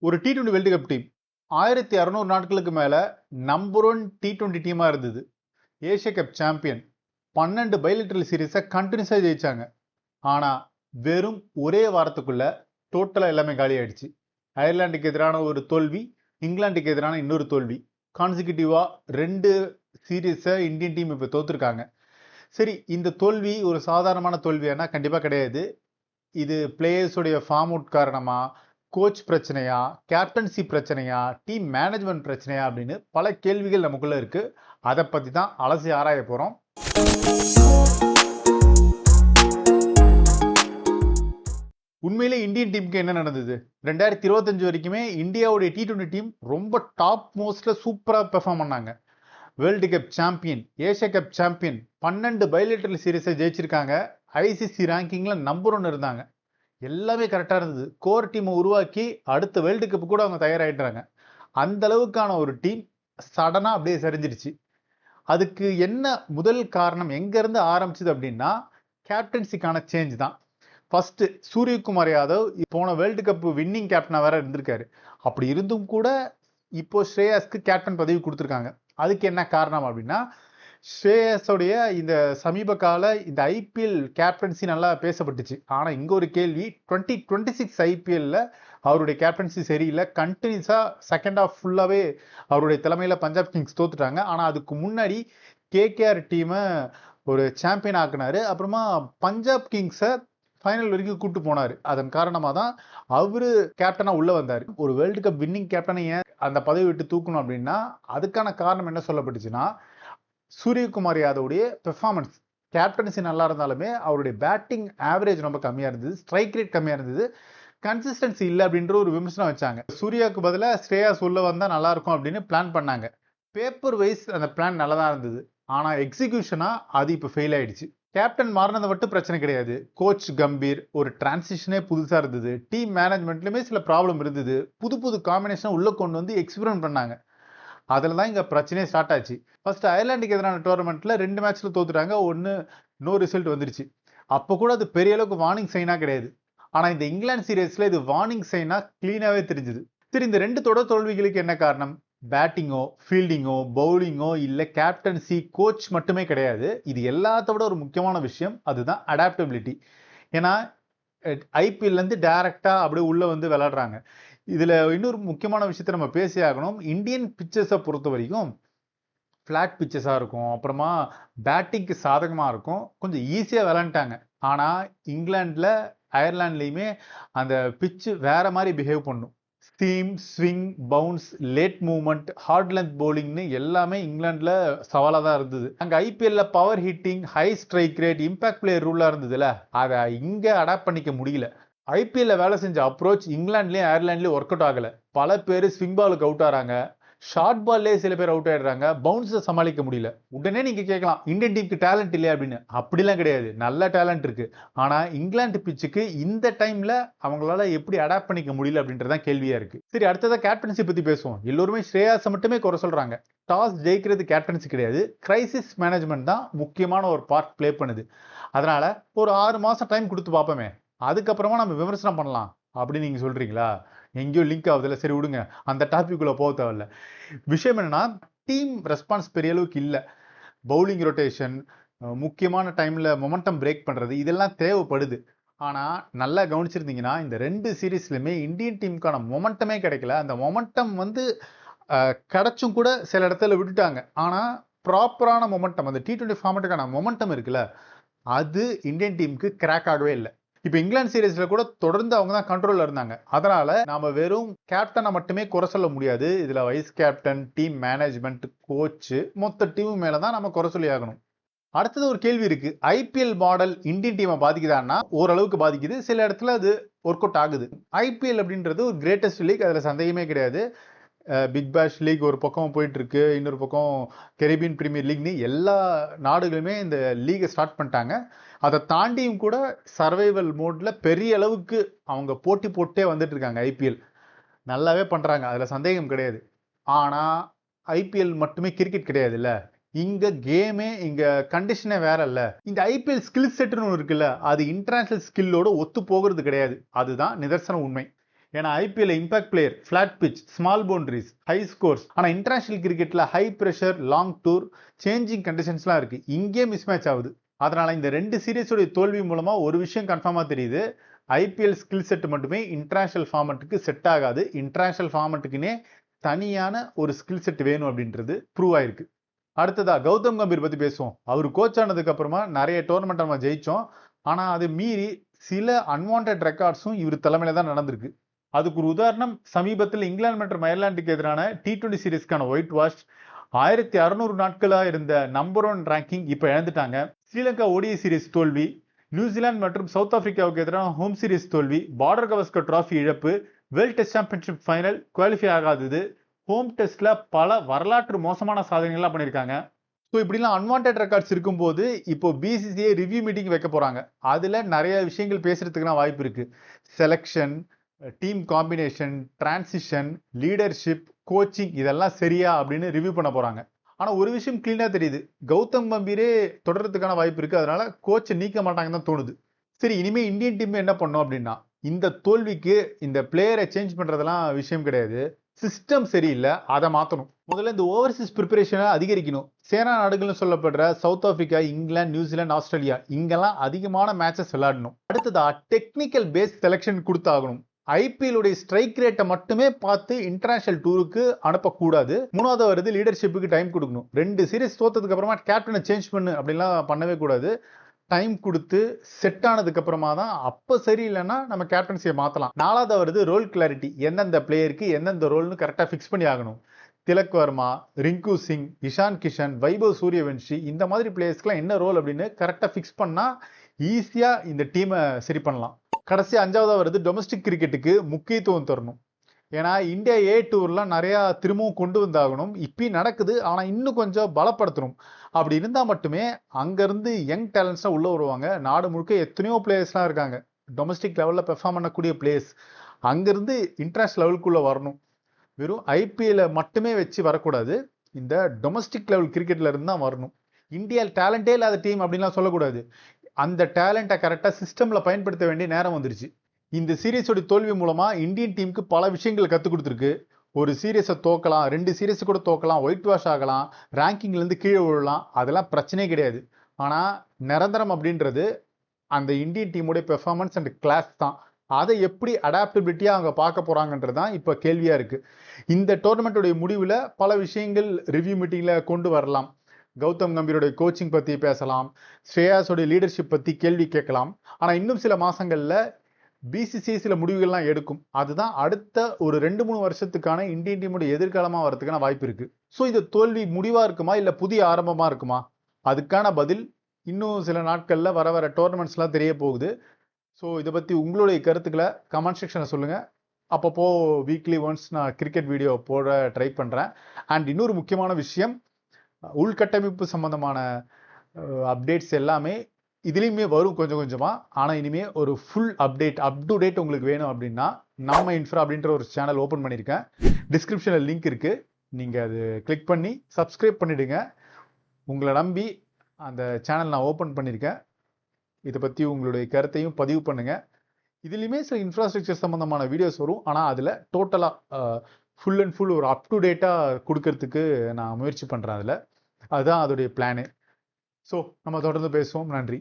ஒரு T20 world cup team 1600 நாட்களுக்கு மேல நம்பர் 1 T20 டீமா இருந்தது. ஏசியா கப் சாம்பியன் 12 பைலேட்டரல் சீரிஸை கண்டினியூஸா ஜெயிச்சாங்க. ஆனா வெறும் ஒரே வாரத்துக்குள்ள டோட்டலா எல்லாமே காலி ஆயிடுச்சு. அயர்லாந்துக்கு எதிரான ஒரு தோல்வி, இங்கிலாந்துக்கு எதிரான இன்னொரு தோல்வி. கான்சிக்யூட்டிவா 2 சீரீஸை இந்தியன் டீம் இப்ப தோத்துருக்காங்க. சரி, இந்த தோல்வி ஒரு சாதாரணமான தோல்வியானா கண்டிப்பா கிடையாது. இது பிளேயர்ஸுடைய ஃபார்ம் அவுட் காரணமா, கோச் பிரச்சனையா, கேப்டன்சி பிரச்சனையா, டீம் மேனேஜ்மெண்ட் பிரச்சனையா அப்படின்னு பல கேள்விகள் நமக்குள்ள இருக்கு. அதை பத்தி தான் அலசி ஆராய போறோம். உண்மையிலே இந்தியன் டீமுக்கு என்ன நடந்தது? 2025 வரைக்குமே இந்தியாவுடைய T20 டீம் ரொம்ப டாப் மோஸ்ட்ல சூப்பரா பெர்ஃபார்ம் பண்ணாங்க. World cup champion, Asia cup champion, 12 bilateral சீரிஸை ஜெயிச்சிருக்காங்க. ஐசிசி ரேங்கிங்ல நம்பர் 1 இருந்தாங்க. எல்லாமே கரெக்டா இருந்தது. கோர் டீமை உருவாக்கி அடுத்த வேர்ல்டு கப் கூட அவங்க தயாராயிட்டாங்க. அந்த அளவுக்கான ஒரு டீம் சடனா அப்படியே சரிஞ்சிருச்சு. அதுக்கு என்ன முதல் காரணம் எங்க இருந்து ஆரம்பிச்சது அப்படின்னா, கேப்டன்சிக்கான சேஞ்ச் தான். ஃபர்ஸ்ட் சூரியகுமார் யாதவ் போன வேர்ல்டு கப் வின்னிங் கேப்டனா வேற இருந்திருக்காரு. அப்படி இருந்தும் கூட இப்போ ஸ்ரேயாஸ்க்கு கேப்டன் பதவி கொடுத்துருக்காங்க. அதுக்கு என்ன காரணம் அப்படின்னா, ஸ்ரேயஸோடைய இந்த சமீப கால இந்த ஐபிஎல் கேப்டன்சி நல்லா பேசப்பட்டுச்சு. ஆனா இங்க ஒரு கேள்வி, 2026 ஐபிஎல்ல அவருடைய கேப்டன்சி சரியில்லை. கண்டினியூஸா செகண்ட் ஹாஃப் ஃபுல்லாவே அவருடைய தலைமையில பஞ்சாப் கிங்ஸ் தோத்துட்டாங்க. ஆனா அதுக்கு முன்னாடி கேகேஆர் டீமை ஒரு சாம்பியன் ஆக்குனாரு. அப்புறமா பஞ்சாப் கிங்ஸை ஃபைனல் வரைக்கும் கூட்டு போனாரு. அதன் காரணமா தான் அவரு கேப்டனா உள்ள வந்தாரு. ஒரு வேர்ல்டு கப் வின்னிங் கேப்டனை ஏன் அந்த பதவி விட்டு தூக்கணும் அப்படின்னா, அதுக்கான காரணம் என்ன சொல்லப்பட்டுச்சுன்னா, சூரியகுமார் யாதவுடைய பெர்ஃபார்மன்ஸ், கேப்டன்சி நல்லா இருந்தாலுமே அவருடைய பேட்டிங் ஆவரேஜ் ரொம்ப கம்மியா இருந்தது, ஸ்ட்ரைக் ரேட் கம்மியா இருந்தது, கன்சிஸ்டன்சி இல்லை அப்படின்ற ஒரு விமர்சனம் வச்சாங்க. சூர்யாவுக்கு பதிலாக ஸ்ரேயாஸ் உள்ள வந்தா நல்லா இருக்கும் அப்படின்னு பிளான் பண்ணாங்க. பேப்பர் வைஸ் அந்த பிளான் நல்லா தான் இருந்தது. ஆனா எக்ஸிகியூஷனா அது இப்ப ஃபெயில் ஆயிடுச்சு. கேப்டன் மாறினதை மட்டும் பிரச்சனை கிடையாது. கோச் கம்பீர் ஒரு டிரான்சிஷனே புதுசா இருந்தது. டீம் மேனேஜ்மெண்ட்லயுமே சில ப்ராப்ளம் இருந்தது. புது புது காம்பினேஷன் உள்ள கொண்டு வந்து எக்ஸ்பெரிமெண்ட் பண்ணாங்க. அதில் தான் இங்கே பிரச்சனையே ஸ்டார்ட் ஆச்சு. ஃபர்ஸ்ட் அயர்லாண்டுக்கு எதிரான டோர்னமெண்ட்ல 2 மேட்ச்ல தோத்துட்டாங்க. ஒன்று நோ ரிசல்ட் வந்துருச்சு. அப்போ கூட அது பெரிய அளவுக்கு வார்னிங் சைனா கிடையாது. ஆனால் இந்த இங்கிலாந்து சீரீஸ்ல இது வார்னிங் சைனா கிளீனாகவே தெரிஞ்சுது. சரி, இந்த 2 தொடர் தோல்விகளுக்கு என்ன காரணம்? பேட்டிங்கோ, ஃபீல்டிங்கோ, பவுலிங்கோ, இல்லை கேப்டன்சி, கோச் மட்டுமே கிடையாது. இது எல்லாத்த விட ஒரு முக்கியமான விஷயம், அதுதான் அடாப்டபிலிட்டி. ஏன்னா ஐபிஎல்லேருந்து டைரக்டா அப்படியே உள்ள வந்து விளையாடுறாங்க. இதுல இன்னொரு முக்கியமான விஷயத்தை நம்ம பேசி ஆகணும். இந்தியன் பிச்சர்ஸை பொறுத்த வரைக்கும் ஃபிளாட் பிச்சஸா இருக்கும். அப்புறமா பேட்டிங்க்கு சாதகமா இருக்கும். கொஞ்சம் ஈஸியா விளையாண்டாங்க. ஆனா இங்கிலாந்துல, அயர்லாண்ட்லயுமே அந்த பிச்சு வேற மாதிரி பிஹேவ் பண்ணும். Seam, swing, bounce, late movement, hard length பவுலிங்னு எல்லாமே இங்கிலாந்துல சவாலா தான் இருந்தது. அங்க ஐபிஎல்ல power hitting, high strike rate, impact player ரூலா இருந்ததுல, அதை இங்க அடாப்ட் பண்ணிக்க முடியல. ஐபிஎல்ல வேலை செஞ்ச அப்ரோச் இங்கிலாந்துலயும் அயர்லாண்ட்லயும் ஒர்க் அவுட் ஆகல. பல பேர் ஸ்விங் பாலுக்கு அவுட் ஆறாங்க, ஷார்ட் பால்லே சில பேர் அவுட் ஆயிடுறாங்க, பவுன்ஸை சமாளிக்க முடியல. உடனே நீங்க கேட்கலாம், இந்தியன் டீமுக்கு டேலண்ட் இல்லையா அப்படின்னு. அப்படிலாம் கிடையாது, நல்ல டேலண்ட் இருக்கு. ஆனா இங்கிலாந்து பிச்சுக்கு இந்த டைம்ல அவங்களால எப்படி அடாப்ட் பண்ணிக்க முடியல அப்படின்றதான் கேள்வியா இருக்கு. சரி, அடுத்ததா கேப்டன்சி பத்தி பேசுவோம். எல்லோருமே ஸ்ரேயாஸை மட்டுமே குறை சொல்றாங்க. டாஸ் ஜெயிக்கிறது கேப்டன்சி கிடையாது, கிரைசிஸ் மேனேஜ்மெண்ட் தான் முக்கியமான ஒரு பார்ட் பிளே பண்ணுது. அதனால ஒரு 6 மாசம் டைம் கொடுத்து பார்ப்போமே, அதுக்கப்புறமா நம்ம விமர்சனம் பண்ணலாம் அப்படின்னு நீங்க சொல்றீங்களா? எங்கேயோ லிங்க் ஆகுதுல்ல, சரி விடுங்க, அந்த டாபிக் உள்ள போக தேவையில்ல. விஷயம் என்னன்னா, டீம் ரெஸ்பான்ஸ் பெரிய அளவுக்கு இல்லை. பவுலிங் ரொட்டேஷன், முக்கியமான டைம்ல மொமெண்டம் பிரேக் பண்றது, இதெல்லாம் தேவைப்படுது. ஆனா நல்லா கவனிச்சிருந்தீங்கன்னா, இந்த 2 சீரீஸ்லயுமே இந்தியன் டீமுக்கான மொமெண்டமே கிடைக்கல. அந்த மொமெண்டம் வந்து கிடைச்சும் கூட சில இடத்துல விட்டுட்டாங்க. ஆனா ப்ராப்பரான மொமெண்டம், அந்த T20 ஃபார்மேட்டுக்கான மொமெண்டம் இருக்குல்ல, அது இந்தியன் டீமுக்கு கிராக் ஆகவே இல்லை. இப்ப இங்கிலாந்து சீரீஸ்ல கூட தொடர்ந்து அவங்க தான் கண்ட்ரோல்ல இருந்தாங்க. அதனால நாம வெறும் கேப்டனை மட்டுமே குறை சொல்ல முடியாது. இதுல vice captain, team management, coach, மொத்த டீம் மேலதான் நம்ம குறை சொல்லி ஆகணும். அடுத்தது ஒரு கேள்வி இருக்கு, ஐபிஎல் மாடல் இந்தியன் டீமை பாதிக்குதான்னா ஓரளவுக்கு பாதிக்குது. சில இடத்துல அது ஒர்க் அவுட் ஆகுது. ஐபிஎல் அப்படின்றது ஒரு கிரேட்டஸ்ட் லீக், அதுல சந்தேகமே கிடையாது. பிக் பேஷ் லீக் ஒரு பக்கம் போயிட்டு இருக்கு, இன்னொரு பக்கம் கெரிபியன் பிரீமியர் லீக்னு எல்லா நாடுகளுமே இந்த லீகை ஸ்டார்ட் பண்ணிட்டாங்க. அதை தாண்டியும் கூட சர்வைவல் மோட்ல பெரிய அளவுக்கு அவங்க போட்டி போட்டே வந்துட்டு இருக்காங்க. ஐபிஎல் நல்லாவே பண்றாங்க, அதுல சந்தேகம் கிடையாது. ஆனா ஐபிஎல் மட்டுமே கிரிக்கெட் கிடையாது இல்ல, இங்க கேமே, இங்க கண்டிஷனே வேற இல்ல. இந்த ஐபிஎல் ஸ்கில் செட்னு இருக்குல்ல, அது இன்டர்நேஷனல் ஸ்கில்லோட ஒத்து போகிறது கிடையாது. அதுதான் நிதர்சன உண்மை. ஏன்னா IPL impact player, flat pitch, small boundaries, high scores. ஆனா இன்டர்நேஷனல் கிரிக்கெட்ல high pressure, long tour, changing கண்டிஷன்ஸ்லாம் இருக்கு. இங்கே மிஸ் மேட்ச் ஆகுது. அதனால இந்த 2 சீரீஸோட தோல்வி மூலமா ஒரு விஷயம் கன்ஃபார்மா தெரியுது. ஐபிஎல் ஸ்கில் செட் மட்டுமே இன்டர்நேஷனல் ஃபார்மட்டுக்கு செட் ஆகாது. இன்டர்நேஷனல் ஃபார்மட்டுக்குனே தனியான ஒரு ஸ்கில் செட் வேணும் அப்படின்றது ப்ரூவ் ஆயிருக்கு. அடுத்ததா கௌதம் கம்பீர் பத்தி பேசுவோம். அவர் கோச் ஆனதுக்கு அப்புறமா நிறைய டோர்னமெண்ட் நம்ம ஜெயிச்சோம். ஆனா அது மீறி சில அன்வான்ட் ரெக்கார்ட்ஸும் இவர் தலைமையில தான் நடந்திருக்கு. அதுக்கு ஒரு உதாரணம், சமீபத்தில் இங்கிலாந்து மற்றும் அயர்லாந்துக்கு எதிரான T20 சீரீஸ்க்கான ஒயிட் வாஷ். 1600 நாட்களா இருந்த நம்பர் 1 ரேங்கிங் இப்ப இழந்துட்டாங்க. ஸ்ரீலங்கா ODI சீரீஸ் தோல்வி, நியூசிலாந்து மற்றும் சவுத் ஆப்பிரிக்காவுக்கு எதிரான ஹோம் சீரீஸ் தோல்வி, பார்டர் கவாஸ்கர் டிராஃபி இழப்பு, world test championship final qualify ஆகாதது, ஹோம் டெஸ்ட்ல பல வரலாற்று மோசமான சாதனைகள்லாம் பண்ணியிருக்காங்க. ஸோ இப்படிலாம் அன்வான்ட் ரெக்கார்ட்ஸ் இருக்கும்போது இப்போ பிசிசிஐ ரிவ்யூ மீட்டிங் வைக்க போறாங்க. அதுல நிறைய விஷயங்கள் பேசுறதுக்குலாம் வாய்ப்பு இருக்கு. Selection, team combination, transition, leadership, coaching இதெல்லாம் சரியா அப்படின்னு ரிவ்யூ பண்ண போறாங்க. ஆனா ஒரு விஷயம் கிளீனா தெரியுது, கௌதம் கம்பீரே தொடர்றதுக்கான வாய்ப்பு இருக்கு. அதனால கோச்சை நீக்க மாட்டாங்கன்னு தான் தோணுது. சரி, இனிமே இந்தியன் டீம் என்ன பண்ணும் அப்படின்னா, இந்த தோல்விக்கு இந்த பிளேயரை சேஞ்ச் பண்றதெல்லாம் விஷயம் கிடையாது. சிஸ்டம் சரியில்லை, அதை மாற்றணும். முதல்ல இந்த ஓவர்சீஸ் ப்ரிப்பரேஷனை அதிகரிக்கணும். சேனா நாடுகள்னு சொல்லப்படுற south Africa, England, New Zealand, Australia இங்கெல்லாம் அதிகமான மேட்சஸ் விளையாடணும். அடுத்ததா டெக்னிக்கல் பேஸ் செலெக்ஷன் கொடுத்தாகணும். ஐபிஎல் உடைய ஸ்ட்ரைக் ரேட்டை மட்டுமே பார்த்து இன்டர்நேஷனல் டூருக்கு அனுப்பக்கூடாது. மூணாவது வருது லீடர்ஷிப்புக்கு டைம் கொடுக்கணும். 2 சீரீஸ் தோத்ததுக்கு அப்புறமா கேப்டனை சேஞ்ச் பண்ணு அப்படின்லாம் பண்ணவே கூடாது. டைம் கொடுத்து செட் ஆனதுக்கு அப்புறமா தான், அப்ப சரியில்லைன்னா நம்ம கேப்டன்சியை மாத்தலாம். 4வது வருது ரோல் கிளாரிட்டி. எந்தெந்த பிளேயருக்கு எந்தெந்த ரோல்னு கரெக்டா ஃபிக்ஸ் பண்ணி ஆகணும். திலக் வர்மா, ரிங்கு சிங், இஷான் கிஷன், வைபவ் சூரியவன்ஷி இந்த மாதிரி பிளேயர்ஸ்க்குலாம் என்ன ரோல் அப்படின்னு கரெக்டா ஃபிக்ஸ் பண்ணா ஈஸியா இந்த டீமை சரி பண்ணலாம். கடைசி 5வது வருது டொமஸ்டிக் கிரிக்கெட்டுக்கு முக்கியத்துவம் தரணும். ஏன்னா இந்தியா ஏ டூர்லாம் நிறைய திரும்பவும் கொண்டு வந்தாகணும். இப்பயும் நடக்குது, ஆனா இன்னும் கொஞ்சம் பலப்படுத்தணும். அப்படி இருந்தா மட்டுமே அங்கிருந்து யங் டேலண்ட்ஸ்லாம் உள்ள வருவாங்க. நாடு முழுக்க எத்தனையோ பிளேயர்ஸ்லாம் இருக்காங்க, டொமஸ்டிக் லெவல்ல பெர்ஃபார்ம் பண்ணக்கூடிய பிளேயர்ஸ். அங்கிருந்து இன்டர்நேஷனல் லெவலுக்குள்ள வரணும். வெறும் ஐபிஎல் மட்டுமே வச்சு வரக்கூடாது, இந்த டொமஸ்டிக் லெவல் கிரிக்கெட்ல இருந்து தான் வரணும். இந்தியா டேலண்டே இல்லாத டீம் அப்படின்லாம் சொல்லக்கூடாது. அந்த டேலண்ட்டை கரெக்டா சிஸ்டம்ல பயன்படுத்த வேண்டிய நேரம் வந்துருச்சு. இந்த சீரீஸோட தோல்வி மூலமா இந்தியன் டீமுக்கு பல விஷயங்கள் கற்றுக் கொடுத்துருக்கு. ஒரு சீரீஸை தோக்கலாம், 2 சீரீஸ் கூட தோக்கலாம், ஒயிட் வாஷ் ஆகலாம், ரேங்கிங்ல இருந்து கீழே விழலாம், அதெல்லாம் பிரச்சனையே கிடையாது. ஆனா நிரந்தரம் அப்படின்றது அந்த இந்தியன் டீமுடைய பெர்ஃபார்மன்ஸ் அண்ட் கிளாஸ் தான். அதை எப்படி அடாப்டபிலிட்டியா அவங்க பார்க்க போறாங்கன்றது தான் இப்ப கேள்வியா இருக்கு. இந்த டோர்னமெண்ட்டுடைய முடிவுல பல விஷயங்கள் ரிவ்யூ மீட்டிங்ல கொண்டு வரலாம். கௌதம் கம்பீருடைய கோச்சிங் பத்தி பேசலாம், ஸ்ரேயாஸோட லீடர்ஷிப் பத்தி கேள்வி கேட்கலாம். ஆனா இன்னும் சில மாசங்கள்ல பிசிசிஐ சில முடிவுகள்லாம் எடுக்கும். அதுதான் அடுத்த ஒரு 2-3 வருஷத்துக்கான இந்தியன் டீமுடைய எதிர்காலமா வரதுக்கான வாய்ப்பு இருக்கு. ஸோ இது தோல்வி முடிவா இருக்குமா இல்ல புதிய ஆரம்பமா இருக்குமா? அதுக்கான பதில் இன்னும் சில நாட்கள்ல வர டோர்னமெண்ட்ஸ்லாம் தெரிய போகுது. ஸோ இதை பத்தி உங்களுடைய கருத்துக்களை கமெண்ட் செக்ஷனில் சொல்லுங்க. அப்பப்போ வீக்லி ஒன்ஸ் நான் கிரிக்கெட் வீடியோ போட ட்ரை பண்றேன். அண்ட் இன்னொரு முக்கியமான விஷயம், உள்கட்டமைப்பு சம்பந்தமான அப்டேட்ஸ் எல்லாமே இதுலேயுமே வரும் கொஞ்சம் கொஞ்சமா. ஆனால் இனிமே ஒரு full update, up to date உங்களுக்கு வேணும் அப்படின்னா நம்ம இன்ஃப்ரா அப்படின்ற ஒரு சேனல் ஓப்பன் பண்ணியிருக்கேன். டிஸ்கிரிப்ஷனில் லிங்க் இருக்கு, நீங்க அது கிளிக் பண்ணி சப்ஸ்கிரைப் பண்ணிடுங்க. உங்களை நம்பி அந்த சேனல் நான் ஓப்பன் பண்ணியிருக்கேன். இதை பற்றி உங்களுடைய கருத்தையும் பதிவு பண்ணுங்க. இதுலேயுமே சில இன்ஃப்ராஸ்ட்ரக்சர் சம்பந்தமான வீடியோஸ் வரும். ஆனால் அதில் டோட்டலாக ஃபுல் அண்ட் ஃபுல் ஒரு அப் டு டேட்டாக கொடுக்கறதுக்கு நான் முயற்சி பண்ணுறேன். அதுதான் அதோடைய பிளானு. ஸோ நம்ம தொடர்ந்து பேசுவோம். நன்றி.